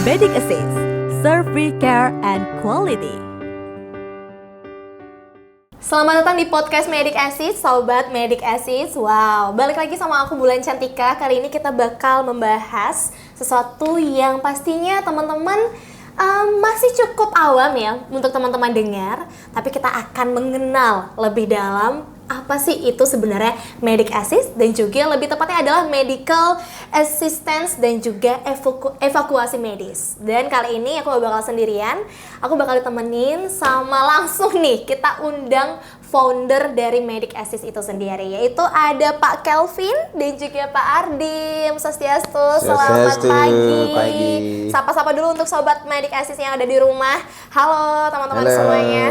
Medic Assist, serve free care and quality. Selamat datang di podcast Medic Assist, Sobat Medic Assist. Wow, balik lagi sama aku Bulan Cantika. Kali ini kita bakal membahas sesuatu yang pastinya teman-teman masih cukup awam ya untuk teman-teman dengar. Tapi kita akan mengenal lebih dalam apa sih itu sebenarnya Medic Assist, dan juga lebih tepatnya adalah Medical Assistance dan juga evakuasi medis. Dan kali ini aku gak bakal sendirian, aku bakal ditemenin sama langsung nih, kita undang founder dari Medic Assist itu sendiri, yaitu ada Pak Kelvin dan juga Pak Ardim. Swastiastu, selamat pagi. Sapa-sapa dulu untuk Sobat Medic Assist yang ada di rumah. Halo teman-teman semuanya.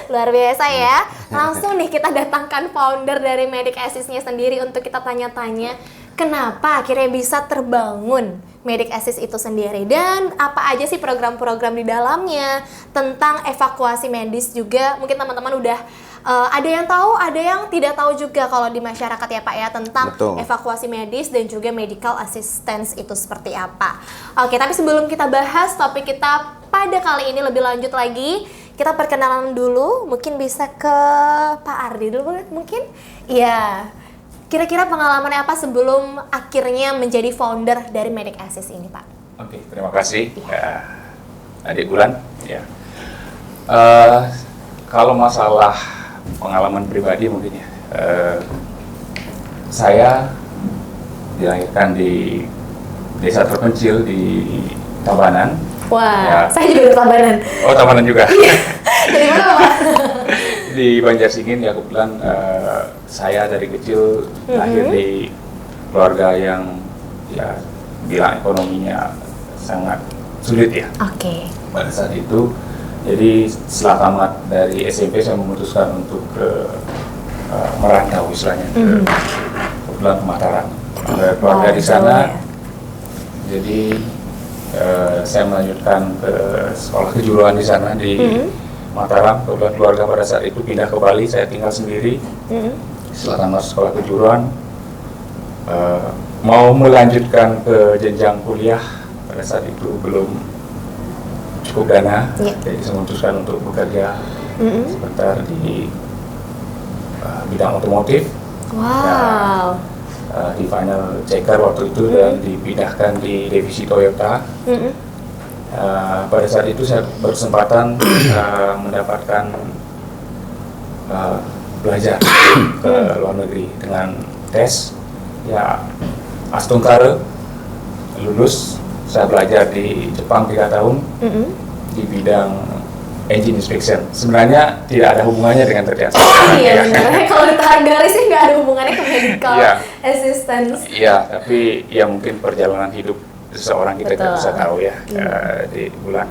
Luar biasa ya. Langsung nih kita datangkan founder dari Medic Assist-nya sendiri untuk kita tanya-tanya kenapa akhirnya bisa terbangun Medic Assist itu sendiri, dan apa aja sih program-program di dalamnya, tentang evakuasi medis juga. Mungkin teman-teman udah ada yang tahu, ada yang tidak tahu juga kalau di masyarakat ya Pak ya, tentang evakuasi medis dan juga medical assistance itu seperti apa. Oke, tapi sebelum kita bahas topik kita pada kali ini lebih lanjut lagi, kita perkenalan dulu. Mungkin bisa ke Pak Ardi dulu mungkin. Iya. Kira-kira pengalaman apa sebelum akhirnya menjadi founder dari Medic Assist ini, Pak? Oke, terima kasih Adik Bulan. Ya. Kalau masalah pengalaman pribadi mungkin ya, saya dilahirkan di desa terpencil di Tabanan. Wah, ya. Saya juga di Tabanan. Oh, Tabanan juga. Dari mana, Pak? Di Banjarsingin ya, kebetulan saya dari kecil lahir di keluarga yang ya bilang ekonominya sangat sulit ya. Oke. Pada saat itu, jadi setelah tamat dari SMP saya memutuskan untuk merantau istilahnya kebetulan ke Mataram. Keluarga di sana, jadi saya melanjutkan ke sekolah kejuruan di sana di Mataram. Kebetulan keluarga pada saat itu pindah ke Bali, saya tinggal sendiri. Setelah tamat sekolah kejuruan, mau melanjutkan ke jenjang kuliah, pada saat itu belum cukup dana, jadi saya memutuskan untuk bekerja sebentar di bidang otomotif. Wow. Di final checker waktu itu dan dipindahkan di divisi Toyota. Pada saat itu saya berkesempatan mendapatkan belajar ke luar negeri dengan tes ya Astungkare, lulus. Saya belajar di Jepang 3 tahun di bidang engine inspection. Sebenarnya tidak ada hubungannya dengan kerjaan saya. Iya benar. Kalau ditahan garis sih nggak ada hubungannya ke medical assistance. Iya, tapi ya mungkin perjalanan hidup seseorang kita tidak bisa tahu ya di Bulan.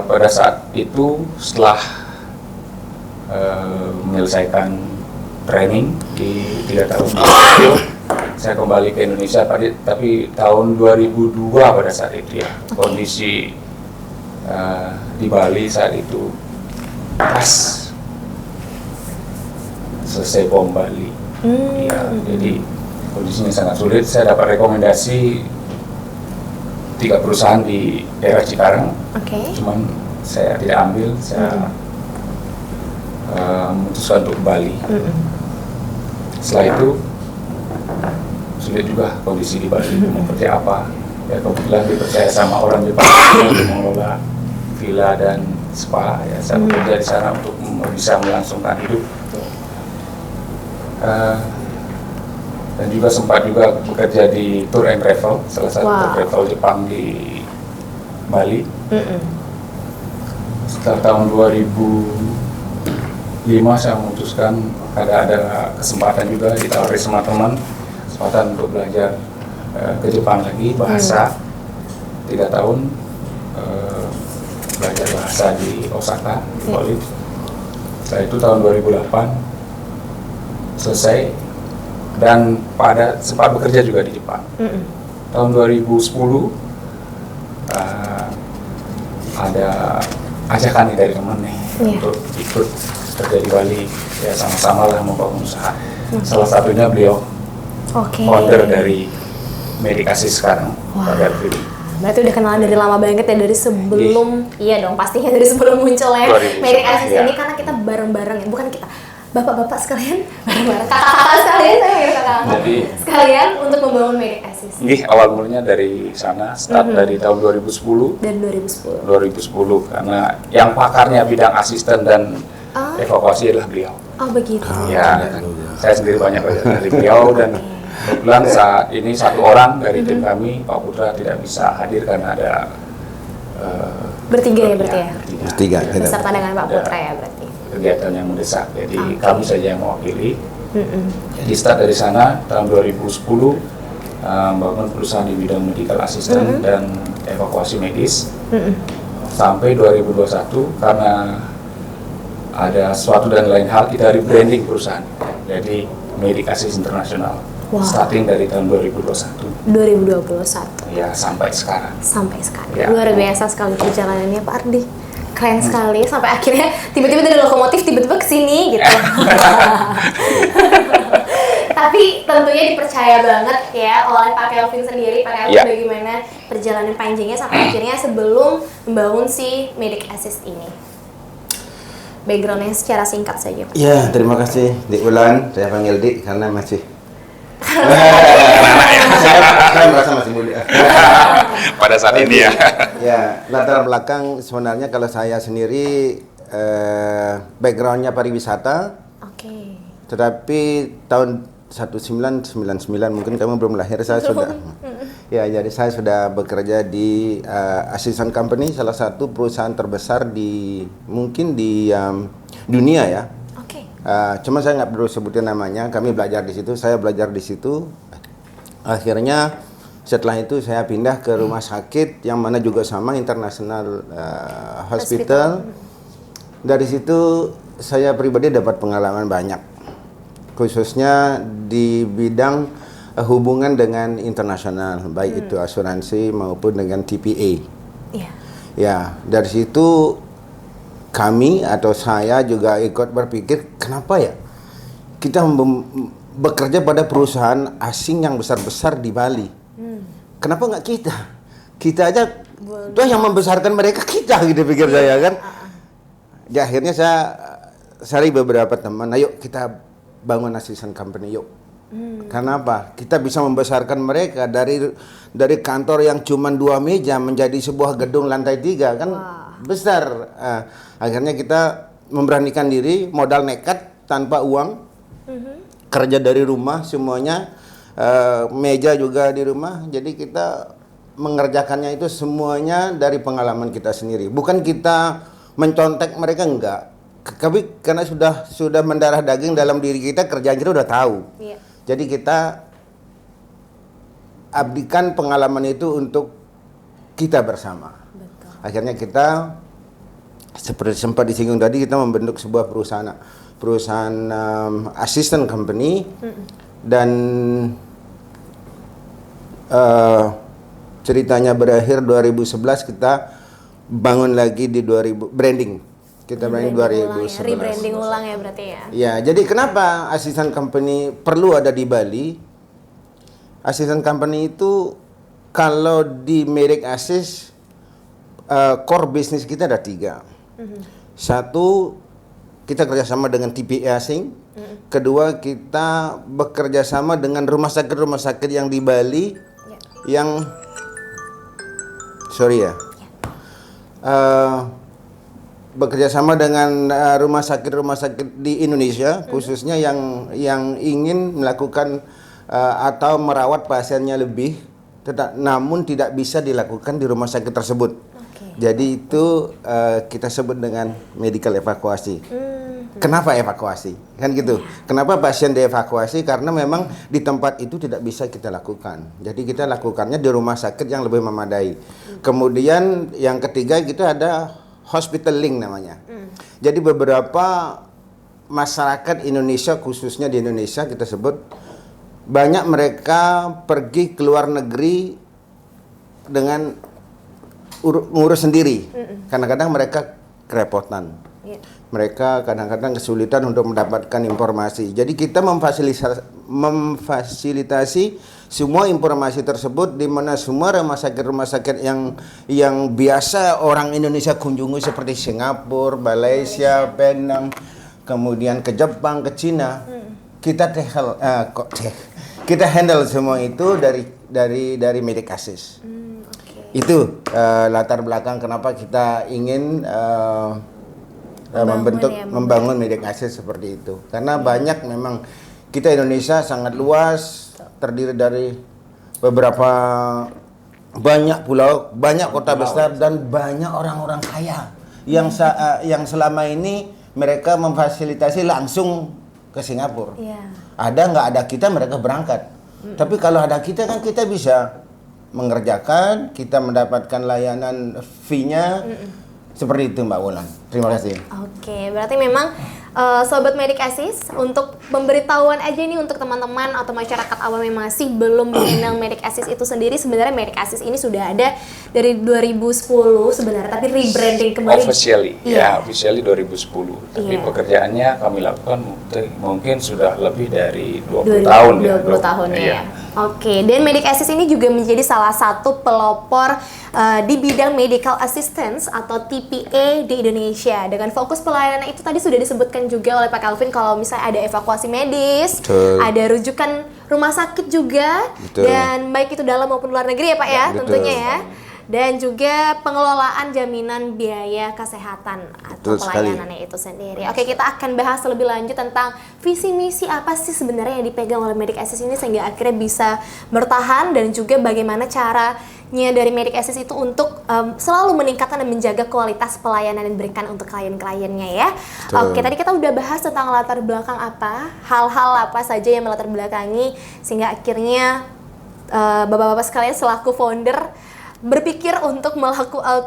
Pada saat itu setelah menyelesaikan training di 3 tahun itu, saya kembali ke Indonesia tapi tahun 2002 pada saat itu ya. Kondisi di Bali saat itu pas selesai bom Bali. Ya, jadi kondisinya sangat sulit. Saya dapat rekomendasi 3 perusahaan di daerah Cikarang. Cuman saya tidak ambil, saya memutuskan untuk ke Bali. Setelah itu sulit juga kondisi di Bali, mau kerja apa. Ya kebetulan dipercaya sama orang Jepang untuk mengelola villa dan spa. Ya, saya bekerja di sana untuk bisa melangsungkan hidup. Dan juga sempat juga bekerja di tour and travel, salah satu tour travel Jepang di Bali. Setelah tahun 2005 saya memutuskan ada kesempatan juga ditawari sama teman, kesempatan untuk belajar ke Jepang lagi, bahasa 3 tahun, belajar bahasa di Osaka, di college. Setelah itu tahun 2008 selesai, dan sempat bekerja juga di Jepang. Tahun 2010 ada ajakan nih dari teman nih untuk ikut kerja di Bali, ya sama-sama lah membangun usaha. Salah satunya beliau founder dari Medic Assist sekarang, Pak Kelvin. berarti udah kenalan dari lama banget ya, dari sebelum, iya dong pastinya dari sebelum munculnya 2000, Medic Assist iya. ini, karena kita bareng-bareng ya, bukan kita, bapak-bapak sekalian bareng-bareng, kakak-kakak sekalian, saya manggil kakak Jadi sekalian untuk membangun Medic Assist. awal mulanya dari sana, start dari tahun 2010. Dan 2010. 2010 karena yang pakarnya bidang asisten dan evakuasi adalah beliau. Oh begitu. Ya, saya sendiri banyak belajar dari beliau dan kebetulan saat ini satu orang dari tim kami, Pak Putra, tidak bisa hadir karena ada Bertiga ya berarti ya? Tiga. Beserta dengan Pak Putra ya berarti. kegiatan yang mendesak. Jadi kami saja yang mewakili. Jadi start dari sana tahun 2010 membangun perusahaan di bidang medical assistant dan evakuasi medis. Sampai 2021 karena ada suatu dan lain hal kita rebranding perusahaan. Jadi Medic Assist International. Wow. Starting dari tahun 2021. 2021 Ya, sampai sekarang. sampai sekarang. Ya. Luar biasa sekali perjalanannya Pak Ardi. Keren sekali, sampai akhirnya tiba-tiba dari lokomotif tiba-tiba kesini gitu. Tapi tentunya dipercaya banget ya oleh Pak Kelvin sendiri, Pak Kelvin, Ya. bagaimana perjalanan panjangnya sampai akhirnya sebelum membangun si Medic Assist ini. Backgroundnya secara singkat saja Pak. Ya, terima kasih Dik Ulan. Saya panggil Dik karena masih saya merasa masih muda. Pada saat ini ya. Ya, latar belakang sebenarnya kalau saya sendiri backgroundnya pariwisata, Oke. tetapi tahun 1999 mungkin kamu belum lahir, saya sudah. Ya, jadi saya sudah bekerja di assistant company, salah satu perusahaan terbesar di mungkin di dunia ya. Oke. Cuma saya nggak perlu sebutin namanya. Kami belajar di situ, saya belajar di situ. Akhirnya setelah itu saya pindah ke rumah sakit yang mana juga sama, International Hospital. Dari situ saya pribadi dapat pengalaman banyak, khususnya di bidang hubungan dengan internasional, baik itu asuransi maupun dengan TPA. Iya. Ya, dari situ kami atau saya juga ikut berpikir, kenapa ya kita bekerja pada perusahaan asing yang besar-besar di Bali. Kenapa nggak kita? Kita aja tuh yang membesarkan mereka, kita gitu pikir saya kan. Ya, akhirnya saya cari beberapa teman, ayo kita bangun assistant company yuk. Karena apa? Kita bisa membesarkan mereka dari kantor yang cuma 2 meja menjadi sebuah gedung lantai 3 kan. Besar. Akhirnya kita memberanikan diri, modal nekat tanpa uang, kerja dari rumah semuanya, meja juga di rumah. Jadi kita mengerjakannya itu semuanya dari pengalaman kita sendiri. Bukan kita mencontek mereka, enggak. Tapi karena sudah mendarah daging dalam diri kita, kerjaan kita udah tahu. Iya. Jadi kita abdikan pengalaman itu untuk kita bersama. Betul. Akhirnya kita seperti sempat disinggung tadi, kita membentuk sebuah perusahaan assistant company dan ceritanya berakhir 2011, kita bangun lagi di branding. Kita branding 2011. Rebranding ulang ya berarti ya. Ya, jadi kenapa assistant company perlu ada di Bali? Assistant company itu kalau di Medic Assist core bisnis kita ada 3. Satu, kita kerjasama dengan TPA asing. Kedua, kita bekerja sama dengan rumah sakit yang di Bali yang bekerja sama dengan rumah sakit di Indonesia, khususnya yang ingin melakukan atau merawat pasiennya lebih, namun tidak bisa dilakukan di rumah sakit tersebut. Jadi itu kita sebut dengan medical evakuasi. Kenapa evakuasi? Kan gitu. Kenapa pasien dievakuasi? Karena memang di tempat itu tidak bisa kita lakukan. Jadi kita lakukannya di rumah sakit yang lebih memadai. Kemudian yang ketiga kita ada hospital link namanya. Jadi beberapa masyarakat Indonesia, khususnya di Indonesia kita sebut, banyak mereka pergi ke luar negeri dengan ngurus sendiri. Kadang-kadang mereka kerepotan. Iya. Mereka kadang-kadang kesulitan untuk mendapatkan informasi. Jadi kita memfasilitasi semua informasi tersebut, di mana semua rumah sakit yang biasa orang Indonesia kunjungi seperti Singapura, Malaysia, Penang, kemudian ke Jepang, ke Cina, kita kita handle semua itu dari Medic Assist. Itu latar belakang kenapa kita ingin membangun Medic Assist seperti itu. Karena banyak memang kita Indonesia sangat luas, terdiri dari beberapa banyak pulau, banyak kota besar dan banyak orang-orang kaya yang selama ini mereka memfasilitasi langsung ke Singapura. Ada nggak ada kita mereka berangkat. Tapi kalau ada kita kan kita bisa mengerjakan, kita mendapatkan layanan fee-nya. Seperti itu Mbak Wulan. Terima kasih. Oke, berarti memang Sobat Medic Assist, untuk pemberitahuan aja nih untuk teman-teman atau masyarakat awam yang masih belum mengenal Medic Assist itu sendiri, sebenarnya Medic Assist ini sudah ada dari 2010 sebenarnya, tapi rebranding kembali. Officially, officially 2010. Tapi pekerjaannya kami lakukan mungkin sudah lebih dari 20 tahun ya. 20 tahun ya. Oke, dan Medic Assist ini juga menjadi salah satu pelopor di bidang medical assistance atau TPA di Indonesia. Dengan fokus pelayanan itu tadi sudah disebutkan juga oleh Pak Calvin kalau misalnya ada evakuasi medis, ada rujukan rumah sakit juga, dan baik itu dalam maupun luar negeri ya Pak ya, tentunya ya. Dan juga pengelolaan jaminan biaya kesehatan atau pelayanannya itu sendiri. Oke, kita akan bahas lebih lanjut tentang visi misi apa sih sebenarnya yang dipegang oleh Medic Assist ini sehingga akhirnya bisa bertahan, dan juga bagaimana caranya dari Medic Assist itu untuk selalu meningkatkan dan menjaga kualitas pelayanan yang diberikan untuk klien-kliennya ya. Oke, tadi kita udah bahas tentang latar belakang apa, hal-hal apa saja yang melatar belakangi sehingga akhirnya bapak-bapak sekalian selaku founder berpikir untuk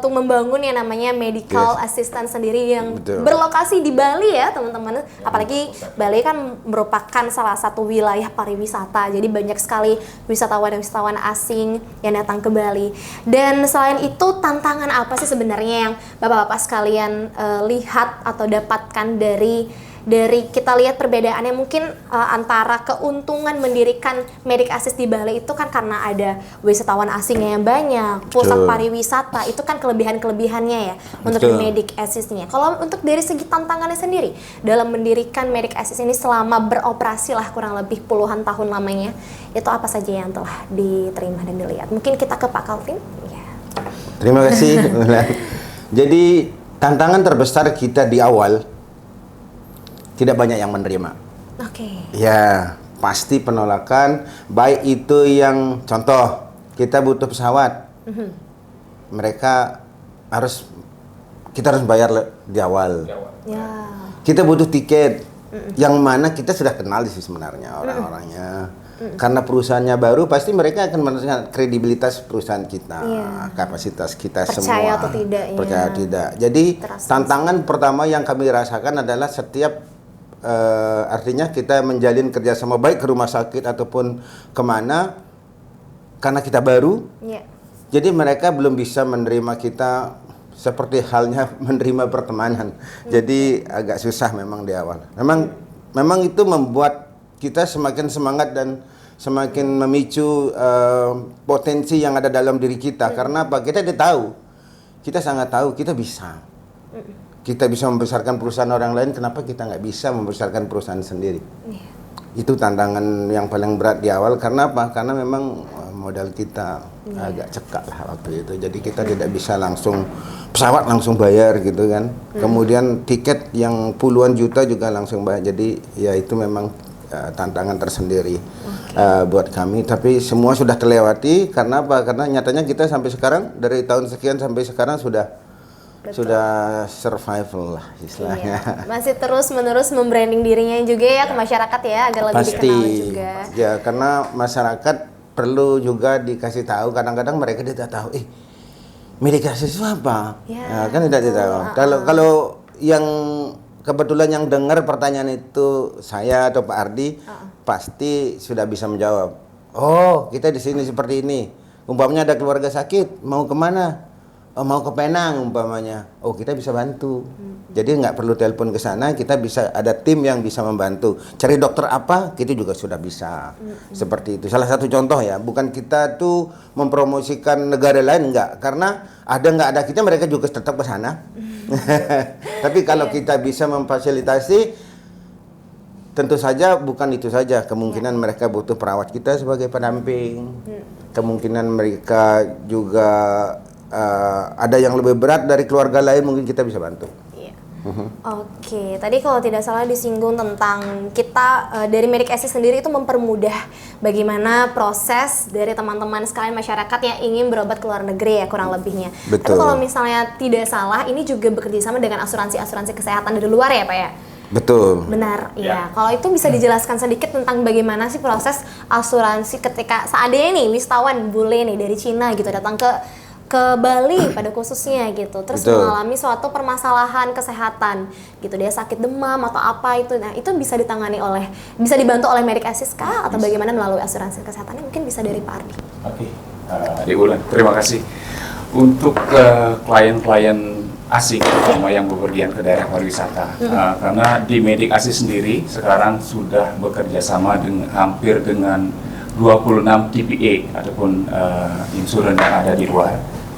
membangun yang namanya medical assistant sendiri yang berlokasi di Bali ya teman-teman. Apalagi Bali kan merupakan salah satu wilayah pariwisata, jadi banyak sekali wisatawan asing yang datang ke Bali. Dan selain itu, tantangan apa sih sebenarnya yang bapak-bapak sekalian lihat atau dapatkan dari kita lihat perbedaannya mungkin antara keuntungan mendirikan Medic Assist di Bali itu kan karena ada wisatawan asingnya yang banyak, pusat pariwisata, itu kan kelebihan-kelebihannya ya untuk Medic Assist-nya. Kalau untuk dari segi tantangannya sendiri dalam mendirikan Medic Assist ini selama beroperasi lah kurang lebih puluhan tahun lamanya, itu apa saja yang telah diterima dan dilihat? Mungkin kita ke Pak Calvin. Terima kasih. Jadi tantangan terbesar kita di awal, tidak banyak yang menerima. Ya, pasti penolakan. Baik itu yang contoh, kita butuh pesawat. Kita harus bayar di awal. Kita butuh tiket. Yang mana kita sudah kenal sih sebenarnya orang-orangnya. Karena perusahaannya baru, pasti mereka akan melihat kredibilitas perusahaan kita, kapasitas kita percaya semua. Atau tidak, percaya atau tidak. Jadi tantangan pertama yang kami rasakan adalah setiap artinya kita menjalin kerjasama baik ke rumah sakit ataupun kemana, karena kita baru, jadi mereka belum bisa menerima kita seperti halnya menerima pertemanan. Jadi agak susah memang di awal. Memang itu membuat kita semakin semangat dan semakin memicu potensi yang ada dalam diri kita. Karena apa? Kita sangat tahu kita bisa. Kita bisa membesarkan perusahaan orang lain, kenapa kita nggak bisa membesarkan perusahaan sendiri? Itu tantangan yang paling berat di awal. Karena apa? Karena memang modal kita agak cekak lah waktu itu. Jadi kita tidak bisa langsung pesawat langsung bayar gitu kan. Kemudian tiket yang puluhan juta juga langsung bayar. Jadi ya itu memang tantangan tersendiri buat kami. Tapi semua sudah terlewati. Karena apa? Karena nyatanya kita sampai sekarang, dari tahun sekian sampai sekarang sudah survival lah istilahnya. Masih terus-menerus membranding dirinya juga ya ke masyarakat ya, agar lebih dikenal juga. Ya, karena masyarakat perlu juga dikasih tahu. Kadang-kadang mereka tidak tahu, Medic Assist itu apa? Kan tidak tahu. Kalau yang kebetulan yang dengar pertanyaan itu saya atau Pak Ardi, pasti sudah bisa menjawab. Oh, kita di sini seperti ini. Umpamanya ada keluarga sakit, mau kemana? mau ke Penang umpamanya, oh kita bisa bantu. Jadi nggak perlu telepon ke sana, kita bisa ada tim yang bisa membantu. Cari dokter apa, kita juga sudah bisa. Seperti itu. Salah satu contoh ya, bukan kita tuh mempromosikan negara lain enggak, karena nggak ada kita mereka juga tetap ke sana. Tapi kalau kita bisa memfasilitasi, tentu saja bukan itu saja, kemungkinan mereka butuh perawat kita sebagai pendamping. Kemungkinan mereka juga ada yang lebih berat dari keluarga lain, mungkin kita bisa bantu. Oke, tadi kalau tidak salah disinggung tentang kita dari Medic Assist sendiri itu mempermudah bagaimana proses dari teman-teman sekalian masyarakat yang ingin berobat ke luar negeri ya kurang lebihnya. Betul. Tapi kalau misalnya tidak salah, ini juga bekerja sama dengan asuransi-asuransi kesehatan dari luar ya Pak ya? Betul. Benar, iya. Kalau itu bisa dijelaskan sedikit tentang bagaimana sih proses asuransi ketika seandainya nih wisatawan bule nih dari Cina gitu datang ke Bali pada khususnya gitu, terus Betul. mengalami suatu permasalahan kesehatan gitu, dia sakit demam atau apa itu, nah itu bisa bisa dibantu oleh Medic Assist kah atau bagaimana melalui asuransi kesehatannya? Mungkin bisa dari Pak Ardi. Oke, Adik Ulan, terima kasih. Untuk klien-klien asing, terutama yang bepergian ke daerah pariwisata, karena di Medic Assist sendiri sekarang sudah bekerja sama hampir dengan 26 TPA ataupun insuran yang ada di luar,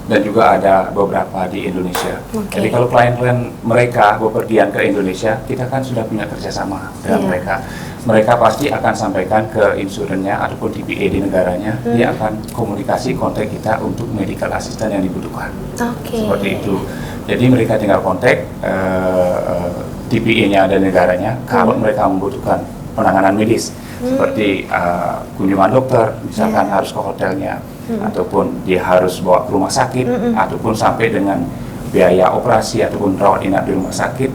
dan juga ada beberapa di Indonesia. Jadi kalau klien-klien mereka bepergian ke Indonesia, kita kan sudah punya kerjasama dengan mereka. Mereka pasti akan sampaikan ke insurannya ataupun TPA di negaranya, dia akan komunikasi kontak kita untuk medical assistant yang dibutuhkan. Seperti itu. Jadi mereka tinggal kontak TPA-nya ada negaranya kalau mereka membutuhkan penanganan medis seperti kunjungan dokter, misalkan harus ke hotelnya, ataupun dia harus bawa ke rumah sakit, ataupun sampai dengan biaya operasi ataupun rawat inap di rumah sakit.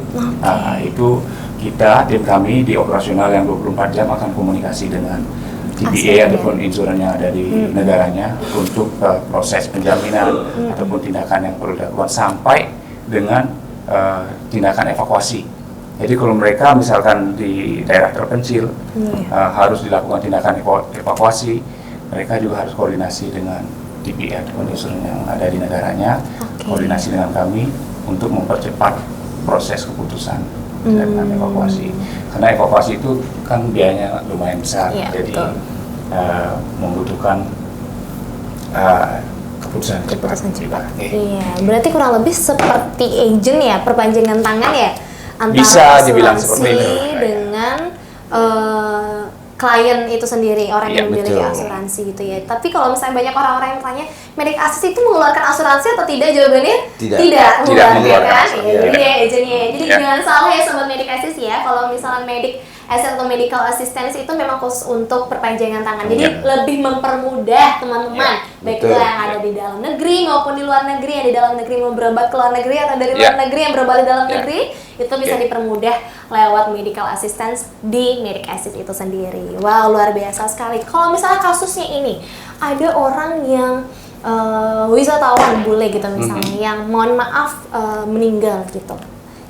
Itu kita, tim kami di operasional yang 24 jam akan komunikasi dengan TPA ataupun insuran yang ada di negaranya untuk proses penjaminan ataupun tindakan yang perlu dilakukan sampai dengan tindakan evakuasi. Jadi kalau mereka misalkan di daerah terpencil harus dilakukan tindakan evakuasi, mereka juga harus koordinasi dengan TPA ataupun insuran yang ada di negaranya, koordinasi dengan kami untuk mempercepat proses keputusan tindakan evakuasi. Karena evakuasi itu kan biayanya lumayan besar, jadi membutuhkan keputusan cepat. Iya, berarti kurang lebih seperti agent ya, perpanjangan tangan ya antara bisa dibilang seperti itu dengan klien itu sendiri, orang yang memiliki betul. asuransi gitu ya. Tapi kalau misalnya banyak orang-orang yang tanya, Medic Assist itu mengeluarkan asuransi atau tidak? Jawabannya tidak mengeluarkan. Jadi ya agentnya. Jadi jangan salah ya sobat Medic Assist ya. Kalau misalnya Medic Assist atau Medical Assistance itu memang khusus untuk perpanjangan tangan. Jadi lebih mempermudah teman-teman, baik itu yang ada di dalam negeri maupun di luar negeri, yang di dalam negeri mau berobat ke luar negeri atau dari luar negeri yang berobat di dalam negeri, itu bisa dipermudah lewat Medical Assistance di Medic Assist itu sendiri. Wow, luar biasa sekali. Kalau misalnya kasusnya ini, ada orang yang wisatawan bule gitu misalnya, yang mohon maaf meninggal gitu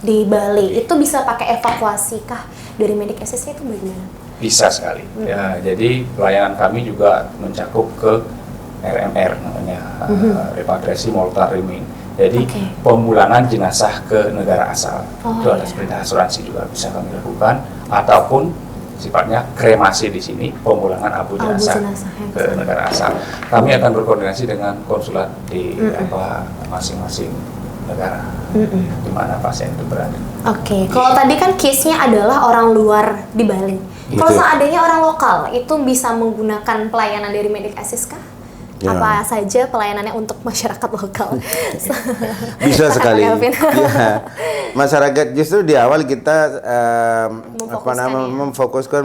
di Bali, itu bisa pakai evakuasi kah? Dari Medic Assist itu bagaimana? Bisa sekali. Ya, jadi pelayanan kami juga mencakup ke RMR namanya, repatriasi mortal remain. Jadi pemulangan jenazah ke negara asal. Itu atas perintah asuransi juga bisa kami lakukan, ataupun sifatnya kremasi di sini, pemulangan abu jenazah ke negara asal. Kami akan berkoordinasi dengan konsulat di masing-masing negara di mana pasien itu berada. Kalau tadi kan case-nya adalah orang luar di Bali. Kalau seandainya orang lokal itu bisa menggunakan pelayanan dari Medic Assist kah? Apa saja pelayanannya untuk masyarakat lokal? Bisa sekali. Masyarakat justru di awal kita memfokuskan,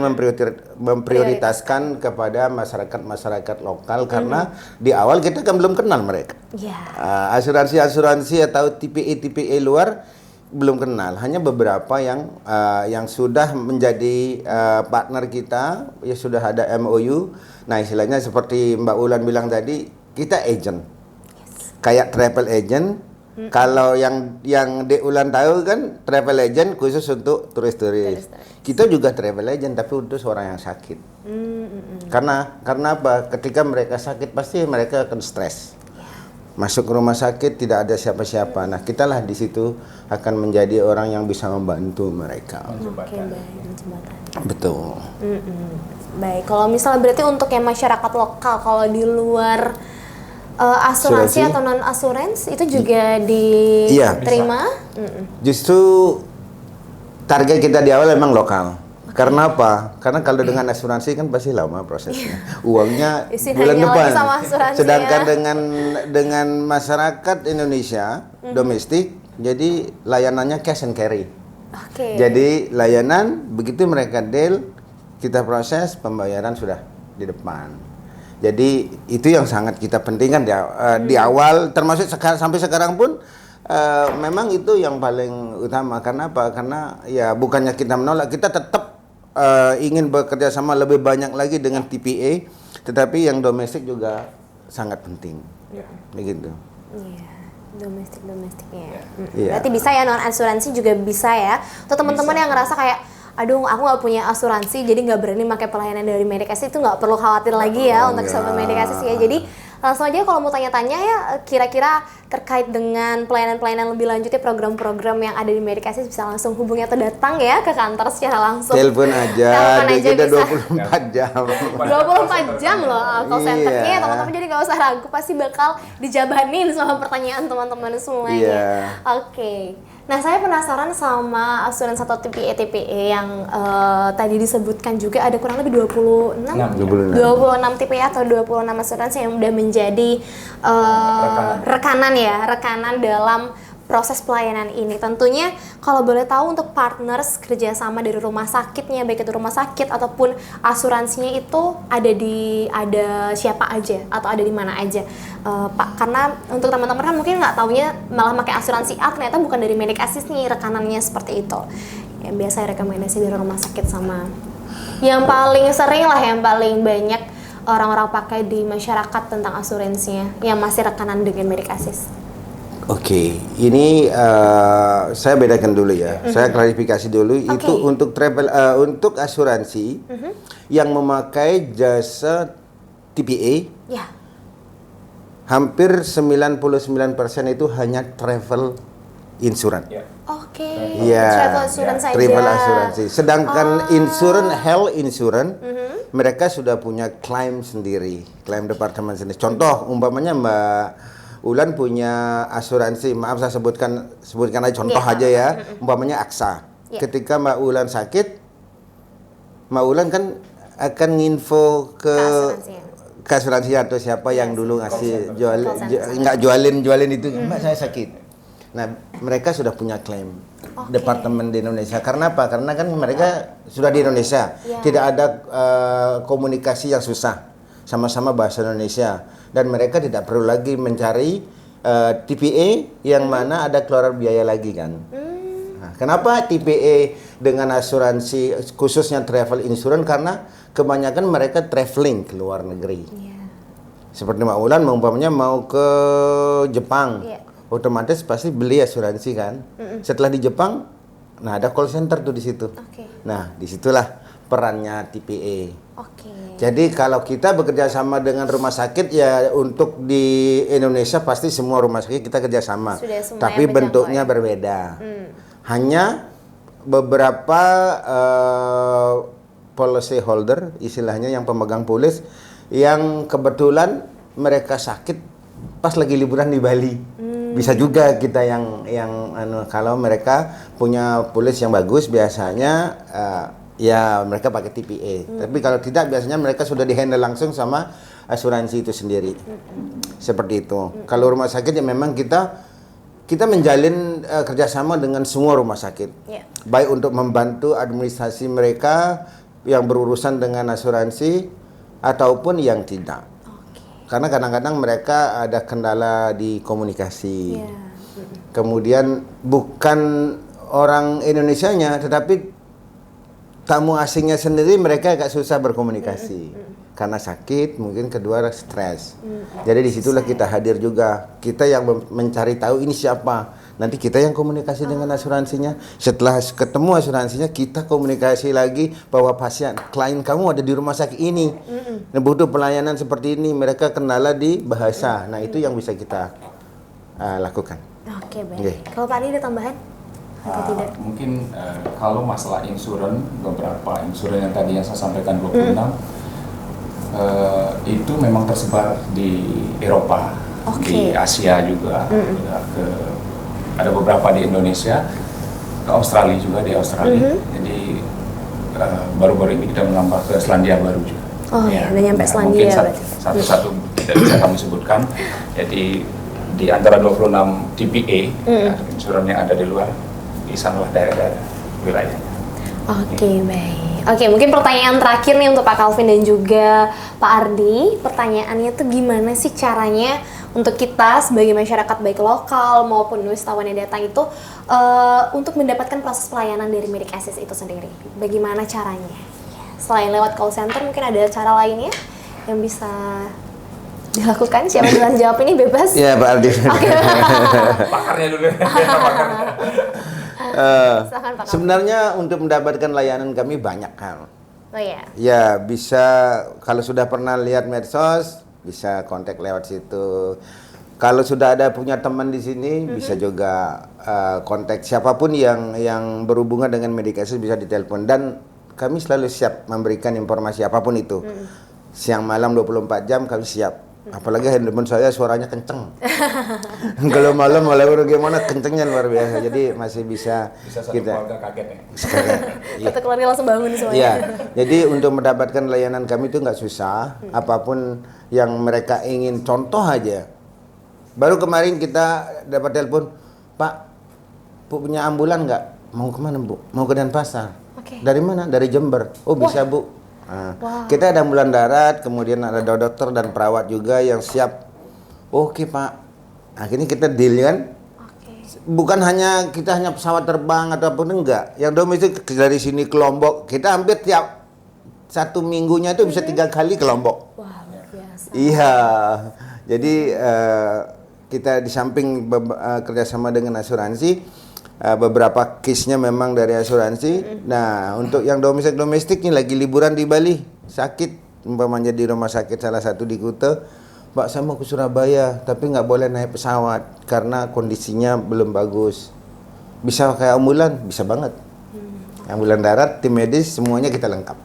memprioritaskan kepada masyarakat lokal karena di awal kita kan belum kenal mereka. Asuransi atau TPA luar belum kenal, hanya beberapa yang sudah menjadi partner kita, ya sudah ada MOU. Nah, istilahnya seperti Mbak Ulan bilang tadi, kita agent, kayak travel agent. Kalau yang De Ulan tahu kan, travel agent khusus untuk turis-turis. Kita juga travel agent, tapi untuk orang yang sakit. Karena apa? Ketika mereka sakit pasti mereka akan stres. Masuk ke rumah sakit tidak ada siapa-siapa. Nah, kitalah di situ akan menjadi orang yang bisa membantu mereka. Oke, baik, jembatan. Betul. Baik, kalau misalnya berarti untuk yang masyarakat lokal, kalau di luar asuransi atau non asuransi itu juga diterima? Justru target kita di awal memang lokal. Karena apa? Karena kalau dengan asuransi kan pasti lama prosesnya. Uangnya bulan depan. Sedangkan dengan masyarakat Indonesia domestik, jadi layanannya cash and carry. Jadi layanan begitu mereka deal, kita proses, pembayaran sudah di depan. Jadi itu yang sangat kita pentingkan di awal, termasuk sampai sekarang pun. Memang itu yang paling utama. Karena apa? Karena ya bukannya kita menolak, kita tetap ingin bekerja sama lebih banyak lagi dengan TPA, tetapi yang domestik juga sangat penting. Begitu. Iya, domestiknya. Berarti bisa ya, non asuransi juga bisa ya. Untuk teman-teman yang ngerasa kayak, aduh aku nggak punya asuransi jadi nggak berani pakai pelayanan dari Medic Assist, itu nggak perlu khawatir lagi ya untuk sobat Medic Assist ya. Jadi langsung aja kalau mau tanya-tanya ya, kira-kira terkait dengan pelayanan-pelayanan lebih lanjutnya, program-program yang ada di Medic Assist, bisa langsung hubungi atau datang ya ke kantor secara langsung. Telepon aja kita 24 jam. 24 jam loh call centernya, teman-teman, jadi nggak usah ragu, pasti bakal dijabanin sama pertanyaan teman-teman semuanya. Oke. Nah, saya penasaran sama asuransi atau TPA yang tadi disebutkan juga ada kurang lebih 26 TPA atau 26 asuransi yang udah menjadi rekanan dalam proses pelayanan ini. Tentunya kalau boleh tahu untuk partners kerjasama dari rumah sakitnya, baik itu rumah sakit ataupun asuransinya, itu ada siapa aja atau ada di mana aja, Pak? Karena untuk teman-teman kan mungkin nggak taunya malah pakai asuransi A, ternyata bukan dari Medic Assist nih rekanannya seperti itu. Yang biasa rekomendasi dari rumah sakit sama yang paling sering lah, yang paling banyak orang-orang pakai di masyarakat tentang asuransinya yang masih rekanan dengan Medic Assist. Oke, ini saya bedakan dulu ya. Saya klarifikasi dulu. Itu untuk travel, untuk asuransi yang memakai jasa TPA. Ya. Hampir 99% itu hanya travel insurance. Oke. Ya, travel insurance saja. travel asuransi. Sedangkan health insurance, mereka sudah punya klaim sendiri, klaim departemen sendiri. Contoh, umpamanya Mbak Ulan punya asuransi, maaf saya sebutkan aja contoh aja ya, umpamanya AXA. Ketika Mbak Ulan sakit, Mbak Ulan kan akan nginfo ke asuransi atau siapa yang dulu ngasih jualin itu, Mbak saya sakit. Nah, mereka sudah punya klaim departemen di Indonesia. Karena apa? Karena kan mereka sudah di Indonesia, tidak ada komunikasi yang susah, sama-sama bahasa Indonesia. Dan mereka tidak perlu lagi mencari TPA yang mana ada keluar biaya lagi kan. Nah, kenapa TPA dengan asuransi khususnya travel insurance? Karena kebanyakan mereka traveling ke luar negeri. Seperti Mbak Ulan umpamanya mau ke Jepang, otomatis pasti beli asuransi kan. Setelah di Jepang, nah ada call center tuh di situ. Nah, disitulah perannya TPA. Jadi kalau kita bekerja sama dengan rumah sakit ya, untuk di Indonesia pasti semua rumah sakit kita kerjasama, tapi bentuknya berbeda. Hanya beberapa policy holder, istilahnya yang pemegang polis, yang kebetulan mereka sakit pas lagi liburan di Bali. Bisa juga kita yang kalau mereka punya polis yang bagus biasanya ya mereka pakai TPA. Tapi kalau tidak, biasanya mereka sudah dihandle langsung sama asuransi itu sendiri. Seperti itu. Kalau rumah sakit ya memang kita menjalin kerjasama dengan semua rumah sakit. Baik untuk membantu administrasi mereka yang berurusan dengan asuransi ataupun yang tidak. Karena kadang-kadang mereka ada kendala di komunikasi. Kemudian bukan orang Indonesianya, tetapi tamu asingnya sendiri mereka agak susah berkomunikasi karena sakit, mungkin kedua stres. Jadi disitulah kita hadir juga, kita yang mencari tahu ini siapa, nanti kita yang komunikasi dengan asuransinya. Setelah ketemu asuransinya, kita komunikasi lagi bahwa klien kamu ada di rumah sakit ini, nah, butuh pelayanan seperti ini, mereka kendala di bahasa. Nah itu yang bisa kita lakukan. Oke, baik. Kalau Pak Adi ada tambahan? Atau tidak? Mungkin kalau masalah insurans, beberapa insurans yang tadi yang saya sampaikan 26 itu memang tersebar di Eropa, di Asia juga, ada beberapa di Indonesia, ke Australia juga, di Australia. Jadi baru-baru ini kita menambah ke Selandia Baru juga. Udah nyampe Selandia. Mungkin satu-satu tidak bisa kami sebutkan. Jadi di antara 26 TPA, insurans yang ada di luar, di sanalah daerah-daerah wilayahnya. Oke, baik. Oke, mungkin pertanyaan terakhir nih untuk Pak Calvin dan juga Pak Ardi. Pertanyaannya tuh gimana sih caranya untuk kita sebagai masyarakat baik lokal maupun wisatawan yang datang itu untuk mendapatkan proses pelayanan dari Medic Assist itu sendiri? Bagaimana caranya? Selain lewat call center, mungkin ada cara lainnya yang bisa dilakukan? Siapa yang jawab ini bebas? Ya, Pak Ardi. Pakarnya dulu. Sebenarnya untuk mendapatkan layanan kami banyak hal. Oh iya. Ya bisa, kalau sudah pernah lihat medsos bisa kontak lewat situ. Kalau sudah ada punya teman di sini bisa juga kontak siapapun yang berhubungan dengan Medic Assist bisa ditelepon, dan kami selalu siap memberikan informasi apapun itu. Siang malam 24 jam kami siap. Apalagi handphone saya suaranya kenceng. Kalau malam malah bagaimana kencengnya luar biasa. Jadi masih bisa satu kita keluarga kaget ya. Satu keluarga langsung bangun semuanya. Iya. Jadi untuk mendapatkan layanan kami itu nggak susah. Apapun yang mereka ingin, contoh aja. Baru kemarin kita dapat telepon, Pak, Bu punya ambulan nggak? Mau kemana Bu? Mau ke Denpasar. Dari mana? Dari Jember. Oh bisa Bu. Nah, kita ada ambulan darat, kemudian ada dokter dan perawat juga yang siap. Oke Pak, akhirnya kita deal kan. Bukan hanya kita hanya pesawat terbang ataupun enggak. Yang domestik dari sini ke Lombok, kita hampir tiap 1 minggunya itu bisa 3 kali ke Lombok. Wah, luar biasa. Iya, jadi kita di samping kerjasama dengan asuransi, beberapa case-nya memang dari asuransi. Nah, untuk yang domestik ini lagi liburan di Bali, sakit, umpamanya di rumah sakit salah satu di Kuta, Pak saya mau ke Surabaya, tapi nggak boleh naik pesawat karena kondisinya belum bagus. Bisa kayak ambulan, bisa banget. Ambulan darat, tim medis, semuanya kita lengkap.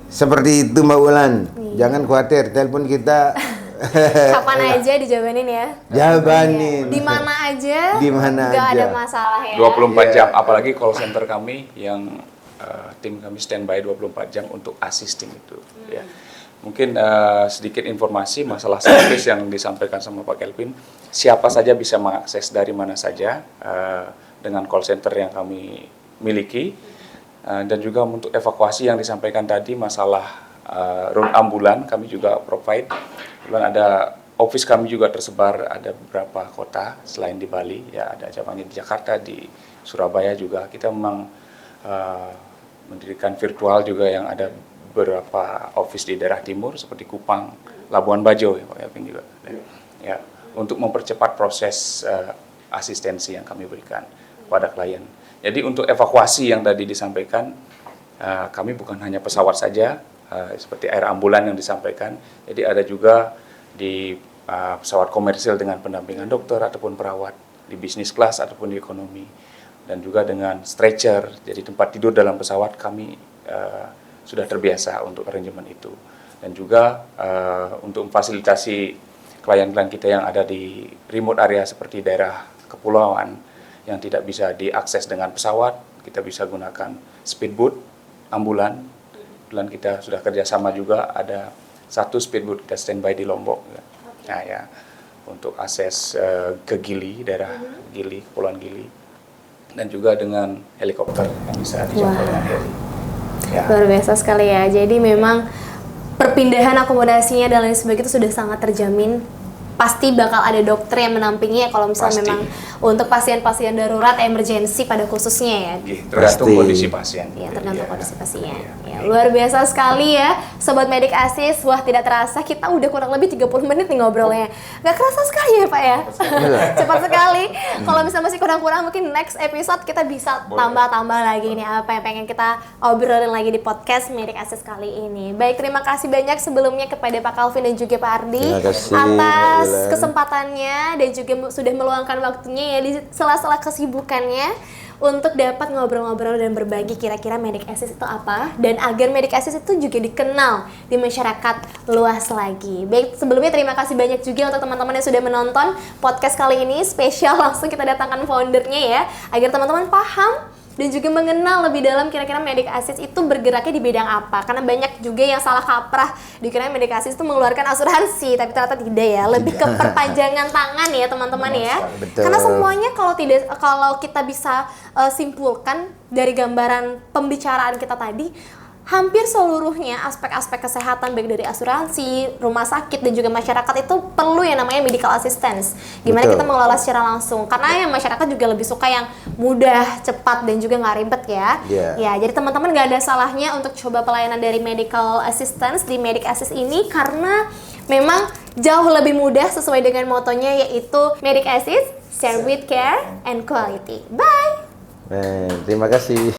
Seperti itu Mbak Ulan, jangan khawatir, telepon kita. Kapan aja dijabanin ya. Jabanin. Di mana aja. Di mana Nggak aja. ada masalah ya. 24 jam, apalagi call center kami yang tim kami standby 24 jam untuk assisting itu. Ya. Mungkin sedikit informasi masalah service yang disampaikan sama Pak Kelvin. Siapa saja bisa mengakses dari mana saja dengan call center yang kami miliki. Dan juga untuk evakuasi yang disampaikan tadi masalah road ambulan kami juga provide. Kemudian ada office kami juga tersebar ada beberapa kota selain di Bali, ya ada cabangnya di Jakarta, di Surabaya juga. Kita memang mendirikan virtual juga yang ada beberapa office di daerah timur seperti Kupang, Labuan Bajo ya Pak Kelvin juga. Ya, untuk mempercepat proses asistensi yang kami berikan kepada klien. Jadi untuk evakuasi yang tadi disampaikan, kami bukan hanya pesawat saja, seperti air ambulan yang disampaikan. Jadi ada juga di pesawat komersil dengan pendampingan dokter ataupun perawat, di bisnis kelas ataupun di ekonomi, dan juga dengan stretcher. Jadi tempat tidur dalam pesawat kami sudah terbiasa untuk arrangement itu. Dan juga untuk memfasilitasi klien-klien kita yang ada di remote area seperti daerah kepulauan yang tidak bisa diakses dengan pesawat, kita bisa gunakan speedboat, ambulan. Dan kita sudah kerjasama juga, ada 1 speedboat kita standby di Lombok. Nah ya, untuk akses ke Gili, daerah Gili, Kepulauan Gili. Dan juga dengan helikopter yang bisa dijangkau dengan heli. Ya. Luar biasa sekali ya. Jadi memang perpindahan akomodasinya dan lain sebagainya itu sudah sangat terjamin pasti bakal ada dokter yang menampingi ya kalau misalnya Pasti. memang untuk pasien-pasien darurat emergensi pada khususnya ya. Tergantung Pasti. kondisi pasien. Ya, tergantung Iya. kondisi pasien. Iya. Ya, luar biasa sekali ya, Sobat Medik Asis. Wah, tidak terasa kita udah kurang lebih 30 menit nih ngobrolnya. Gak kerasa sekali ya, Pak ya? Cepat sekali. Kalau misalnya masih kurang-kurang, mungkin next episode kita bisa Boleh. tambah-tambah lagi nih apa yang pengen kita obrolin lagi di podcast Medik Asis kali ini. Baik, terima kasih banyak sebelumnya kepada Pak Calvin dan juga Pak Ardi Terima kasih, atas Bulan. kesempatannya dan juga sudah meluangkan waktunya ya di sela-sela kesibukannya untuk dapat ngobrol-ngobrol dan berbagi kira-kira Medik Asis itu apa dan agar Medik Asis itu juga dikenal di masyarakat luas lagi. Baik, sebelumnya terima kasih banyak juga untuk teman-teman yang sudah menonton podcast kali ini. Spesial langsung kita datangkan foundernya ya, agar teman-teman paham dan juga mengenal lebih dalam kira-kira Medik Asis itu bergeraknya di bidang apa. Karena banyak juga yang salah kaprah dikira Medik Asis itu mengeluarkan asuransi, tapi ternyata tidak ya, lebih ke perpanjangan tangan ya teman-teman ya. Betul. Karena semuanya kalau kita bisa simpulkan dari gambaran pembicaraan kita tadi, hampir seluruhnya aspek-aspek kesehatan baik dari asuransi, rumah sakit dan juga masyarakat itu perlu yang namanya medical assistance. Gimana Betul. kita mengelola secara langsung? Karena yang masyarakat juga lebih suka yang mudah, cepat dan juga nggak ribet ya. Iya. Ya, jadi teman-teman nggak ada salahnya untuk coba pelayanan dari medical assistance di Medik Assist ini karena memang jauh lebih mudah sesuai dengan motonya yaitu Medik Assist, Serve with Care and Quality. Bye. Terima kasih.